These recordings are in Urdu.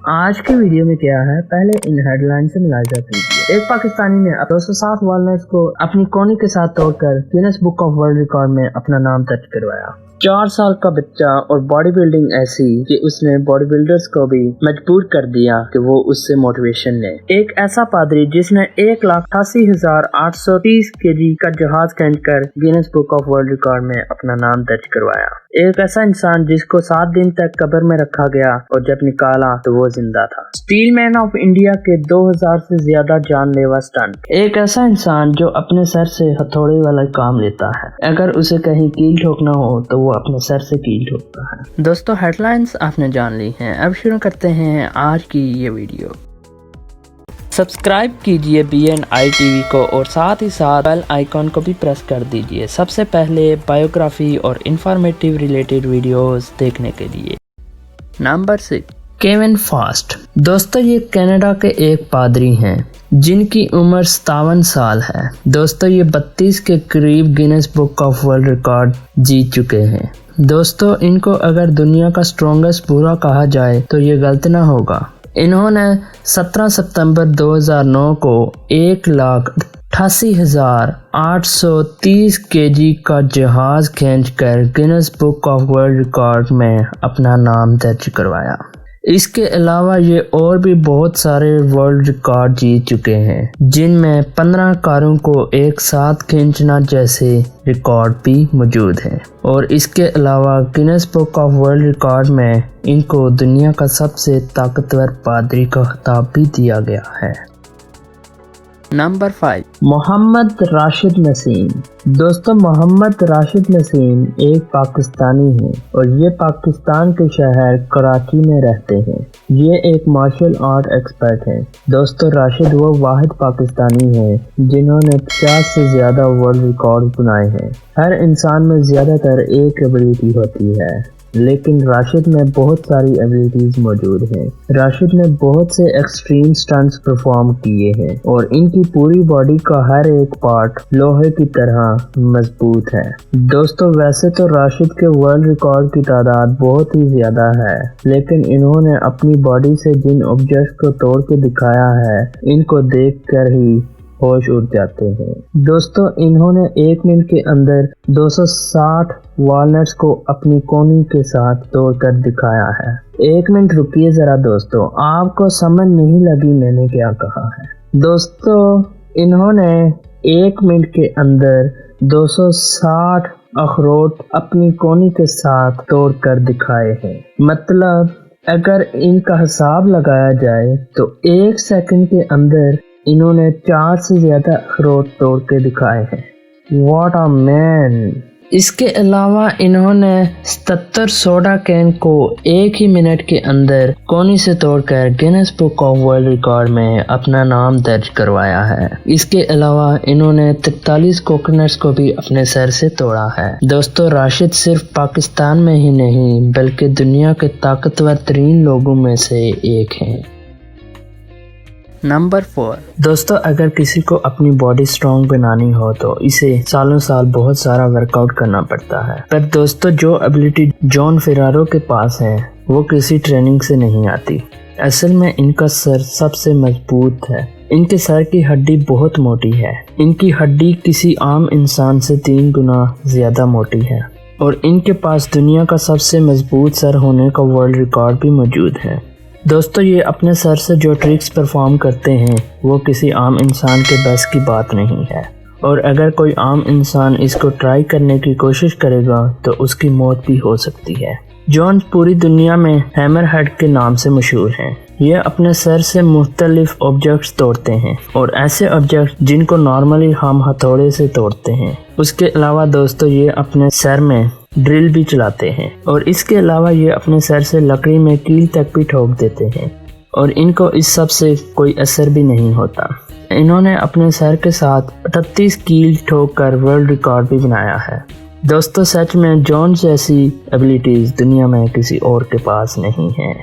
آج کی ویڈیو میں کیا ہے، پہلے ان ہیڈ لائن سے ملاحظہ کیجیے۔ ایک پاکستانی نے 207 والنٹس کو اپنی کونی کے ساتھ توڑ کر grains book of world record میں اپنا نام درج کروایا۔ 4 سال کا بچہ اور باڈی بلڈنگ ایسی کہ اس نے باڈی بلڈرز کو بھی مجبور کر دیا کہ وہ اس سے موٹیویشن لیں۔ ایک ایسا پادری جس نے 1,88,830 kg کا جہاز کھینچ کر grains book of world record میں اپنا نام درج کروایا۔ ایک ایسا انسان جس کو 7 دن تک قبر میں رکھا گیا اور جب نکالا تو وہ زندہ تھا۔ اسٹیل مین آف انڈیا کے 2000 سے زیادہ جان لیوا سٹنٹ۔ ایک ایسا انسان جو اپنے سر سے ہتھوڑے والا کام لیتا ہے، اگر اسے کہیں کیل ٹھوکنا ہو تو وہ اپنے سر سے کیل ٹھوکتا ہے۔ دوستو، ہیڈ لائنز آپ نے جان لی ہیں، اب شروع کرتے ہیں آج کی یہ ویڈیو۔ سبسکرائب کیجئے BNI-TV کو اور ساتھ ہی ساتھ بیل آئیکن کو بھی پریس کر دیجئے سب سے پہلے بایوگرافی اور انفارمیٹیو ریلیٹڈ ویڈیوز دیکھنے کے لیے۔ نمبر 6، کیون فاسٹ۔ دوستو، یہ کینیڈا کے ایک پادری ہیں جن کی عمر 57 سال ہے۔ دوستو، یہ 32 کے قریب grains book of world record جیت چکے ہیں۔ دوستو، ان کو اگر دنیا کا سٹرونگسٹ بوڑھا کہا جائے تو یہ غلط نہ ہوگا۔ انہوں نے 17 ستمبر 2009 کو 1,88,830 kg کا جہاز کھینچ کر grains book of world record میں اپنا نام درج کروایا۔ اس کے علاوہ یہ اور بھی بہت سارے ورلڈ ریکارڈ جیت چکے ہیں، جن میں 15 کاروں کو ایک ساتھ کھینچنا جیسے ریکارڈ بھی موجود ہیں، اور اس کے علاوہ grains book of world record میں ان کو دنیا کا سب سے طاقتور پادری کا خطاب بھی دیا گیا ہے۔ نمبر 5، محمد راشد نسیم۔ دوستو، محمد راشد نسیم ایک پاکستانی ہیں اور یہ پاکستان کے شہر کراچی میں رہتے ہیں۔ یہ ایک مارشل آرٹ ایکسپرٹ ہیں۔ دوستو، راشد وہ واحد پاکستانی ہیں جنہوں نے 50 سے زیادہ ورلڈ ریکارڈ بنائے ہیں۔ ہر انسان میں زیادہ تر ایک ایبلٹی ہوتی ہے، لیکن راشد میں بہت ساری ایبلٹیز موجود ہیں۔ راشد نے بہت سے ایکسٹریم سٹنٹس پرفارم کیے ہیں اور ان کی پوری باڈی کا ہر ایک پارٹ لوہے کی طرح مضبوط ہے۔ دوستو، ویسے تو راشد کے ورلڈ ریکارڈ کی تعداد بہت ہی زیادہ ہے، لیکن انہوں نے اپنی باڈی سے جن آبجیکٹس کو توڑ کے دکھایا ہے، ان کو دیکھ کر ہی ہوش اڑ جاتے ہیں۔ دوستو، انہوں نے 1 منٹ کے اندر 260 والنٹس کو اپنی کونی کے ساتھ توڑ کر دکھایا ہے۔ 1 منٹ رکیے ذرا دوستو، آپ کو سمجھ نہیں لگی میں نے کیا کہا ہے۔ دوستو، انہوں نے 1 منٹ کے اندر 260 اخروٹ اپنی کونی کے ساتھ توڑ کر دکھائے ہیں۔ مطلب اگر ان کا حساب لگایا جائے تو 1 سیکنڈ کے اندر انہوں نے 4 سے زیادہ اخروٹ توڑ کے دکھائے ہیں۔ واٹ اے مین۔ اس کے علاوہ انہوں نے 77 سوڈا کین کو 1 ہی منٹ کے اندر کونی سے توڑ کر grains book of world record میں اپنا نام درج کروایا ہے۔ اس کے علاوہ انہوں نے 43 کوکونٹس کو بھی اپنے سر سے توڑا ہے۔ دوستو، راشد صرف پاکستان میں ہی نہیں بلکہ دنیا کے طاقتور ترین لوگوں میں سے ایک ہیں۔ نمبر 4، دوستو، اگر کسی کو اپنی باڈی سٹرونگ بنانی ہو تو اسے سالوں سال بہت سارا ورک آؤٹ کرنا پڑتا ہے، پر دوستو جو ایبلٹی جان فیرارو کے پاس ہے وہ کسی ٹریننگ سے نہیں آتی۔ اصل میں ان کا سر سب سے مضبوط ہے۔ ان کے سر کی ہڈی بہت موٹی ہے۔ ان کی ہڈی کسی عام انسان سے 3 گنا زیادہ موٹی ہے، اور ان کے پاس دنیا کا سب سے مضبوط سر ہونے کا ورلڈ ریکارڈ بھی موجود ہے۔ دوستو، یہ اپنے سر سے جو ٹرکس پرفارم کرتے ہیں وہ کسی عام انسان کے بس کی بات نہیں ہے، اور اگر کوئی عام انسان اس کو ٹرائی کرنے کی کوشش کرے گا تو اس کی موت بھی ہو سکتی ہے۔ جون پوری دنیا میں ہیمر ہیڈ کے نام سے مشہور ہیں۔ یہ اپنے سر سے مختلف آبجیکٹس توڑتے ہیں، اور ایسے آبجیکٹ جن کو نارملی ہم ہتھوڑے سے توڑتے ہیں۔ اس کے علاوہ دوستو، یہ اپنے سر میں ڈرل بھی چلاتے ہیں، اور اس کے علاوہ یہ اپنے سر سے لکڑی میں کیل تک بھی ٹھوک دیتے ہیں، اور ان کو اس سب سے کوئی اثر بھی نہیں ہوتا۔ انہوں نے اپنے سر کے ساتھ 38 کیل ٹھوک کر ورلڈ ریکارڈ بھی بنایا ہے۔ دوستو، سچ میں جون جیسی ایبلٹیز دنیا میں کسی اور کے پاس نہیں ہیں۔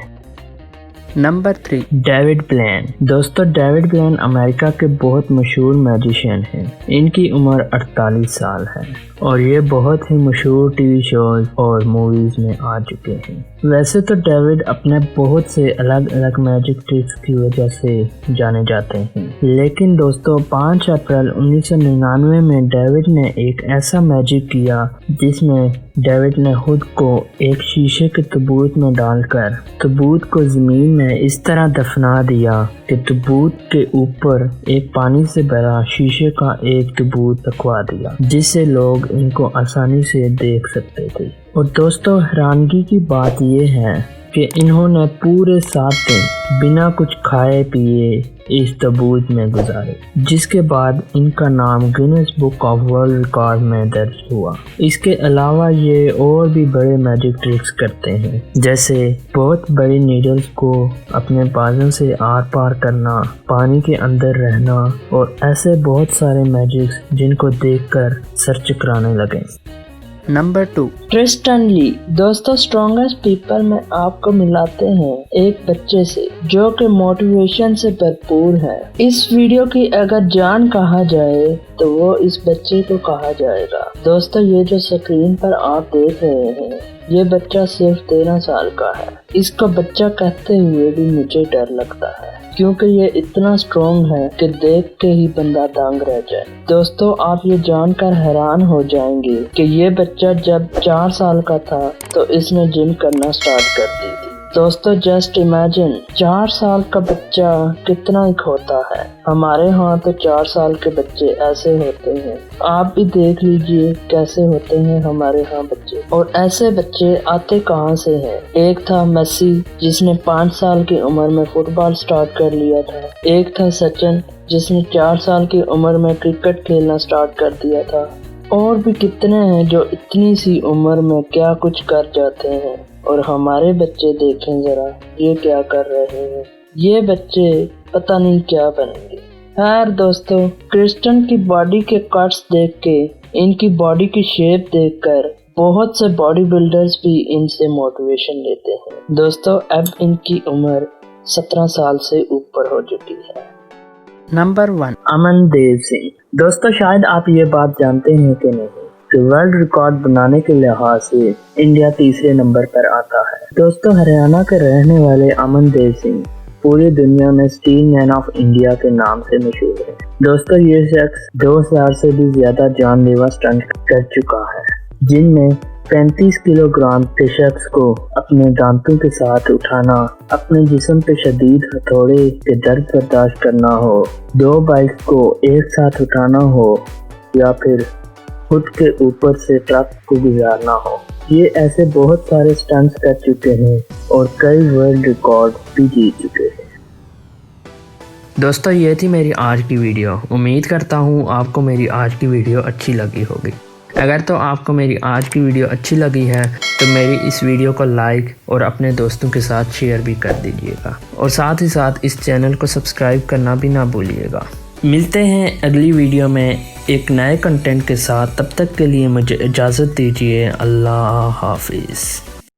Number 3، David billion. دوستو، ڈیوڈ بلین امریکہ کے بہت مشہور میجیشین ہیں۔ ان کی عمر 48 سال ہے اور یہ بہت ہی مشہور ٹی وی شوز اور موویز میں آ چکے ہیں۔ ویسے تو ڈیوڈ اپنے بہت سے الگ الگ میجک ٹرکس کی وجہ سے جانے جاتے ہیں، لیکن دوستو 5 اپریل 1999 میں ڈیوڈ نے ایک ایسا میجک کیا جس میں ڈیوڈ نے خود کو ایک شیشے کے تابوت میں ڈال کر تابوت کو زمین میں اس طرح دفنا دیا کہ تابوت کے اوپر ایک پانی سے بھرا شیشے کا ایک تابوت رکھوا دیا جس سے لوگ ان کو آسانی سے دیکھ سکتے تھے۔ اور دوستو حیرانگی کی بات یہ ہے کہ انہوں نے پورے 7 دن بنا کچھ کھائے پیے اس تابوت میں گزارے، جس کے بعد ان کا نام grains book of world record میں درج ہوا۔ اس کے علاوہ یہ اور بھی بڑے میجک ٹرکس کرتے ہیں، جیسے بہت بڑی نیڈلز کو اپنے بازوں سے آر پار کرنا، پانی کے اندر رہنا اور ایسے بہت سارے میجکس جن کو دیکھ کر سر چکرانے لگے۔ نمبر 2، ٹرسٹن لی۔ دوستو اسٹرانگسٹ پیپل میں آپ کو ملاتے ہیں ایک بچے سے جو کہ موٹیویشن سے بھرپور ہے۔ اس ویڈیو کی اگر جان کہا جائے تو وہ اس بچے کو کہا جائے گا۔ دوستو یہ جو سکرین پر آپ دیکھ رہے ہیں یہ بچہ صرف 13 سال کا ہے۔ اس کو بچہ کہتے ہوئے بھی مجھے ڈر لگتا ہے کیونکہ یہ اتنا اسٹرانگ ہے کہ دیکھ کے ہی بندہ دنگ رہ جائے۔ دوستو آپ یہ جان کر حیران ہو جائیں گے کہ یہ بچہ جب 4 سال کا تھا تو اس نے جم کرنا سٹارٹ کر دی تھی۔ دوستو جسٹ امیجن 4 سال کا بچہ کتنا ایک ہوتا ہے۔ ہمارے ہاں تو 4 سال کے بچے ایسے ہوتے ہیں، آپ بھی دیکھ لیجئے کیسے ہوتے ہیں ہمارے ہاں بچے۔ اور ایسے بچے آتے کہاں سے ہیں؟ ایک تھا میسی جس نے 5 سال کی عمر میں فٹ بال سٹارٹ کر لیا تھا، ایک تھا سچن جس نے 4 سال کی عمر میں کرکٹ کھیلنا سٹارٹ کر دیا تھا، اور بھی کتنے ہیں جو اتنی سی عمر میں کیا کچھ کر جاتے ہیں۔ اور ہمارے بچے دیکھیں ذرا یہ کیا کر رہے ہیں، یہ بچے پتہ نہیں کیا بنیں گے۔ خیر دوستو کرسٹن کی باڈی کے کٹس دیکھ کے، ان کی باڈی کی شیپ دیکھ کر بہت سے باڈی بلڈرز بھی ان سے موٹیویشن لیتے ہیں۔ دوستو اب ان کی عمر 17 سال سے اوپر ہو چکی ہے۔ نمبر 1، امن دیو سنگھ۔ دوستو شاید آپ یہ بات جانتے ہیں کہ نہیں کہ ورلڈ ریکارڈ بنانے کے لحاظ سے انڈیا تیسرے نمبر پر آتا ہے۔ دوستو ہریانہ کے رہنے والے امن دیو سنگھ پوری دنیا میں اسٹیل مین آف انڈیا کے نام سے مشہور ہے۔ دوستو یہ شخص 2000 سے بھی زیادہ جان لیوا سٹنٹ کر چکا ہے، جن میں 35 کلو گرام کے شخص کو اپنے دانتوں کے ساتھ اٹھانا، اپنے جسم پہ شدید ہتھوڑے کے درد برداشت کرنا ہو، 2 بائک کو ایک ساتھ اٹھانا ہو یا پھر خود کے اوپر سے ٹرک کو گزارنا ہو۔ یہ ایسے بہت سارے سٹنٹس کر چکے ہیں اور کئی ورلڈ ریکارڈ بھی جیت چکے ہیں۔ دوستو یہ تھی میری آج کی ویڈیو، امید کرتا ہوں آپ کو میری آج کی ویڈیو اچھی لگی ہوگی۔ اگر تو آپ کو میری آج کی ویڈیو اچھی لگی ہے تو میری اس ویڈیو کو لائک اور اپنے دوستوں کے ساتھ شیئر بھی کر دیجیے گا، اور ساتھ ہی ساتھ اس چینل کو سبسکرائب کرنا بھی نہ بھولیے گا۔ ملتے ہیں اگلی ویڈیو میں ایک نئے کنٹینٹ کے ساتھ، تب تک کے لیے مجھے اجازت دیجیے۔ اللہ حافظ۔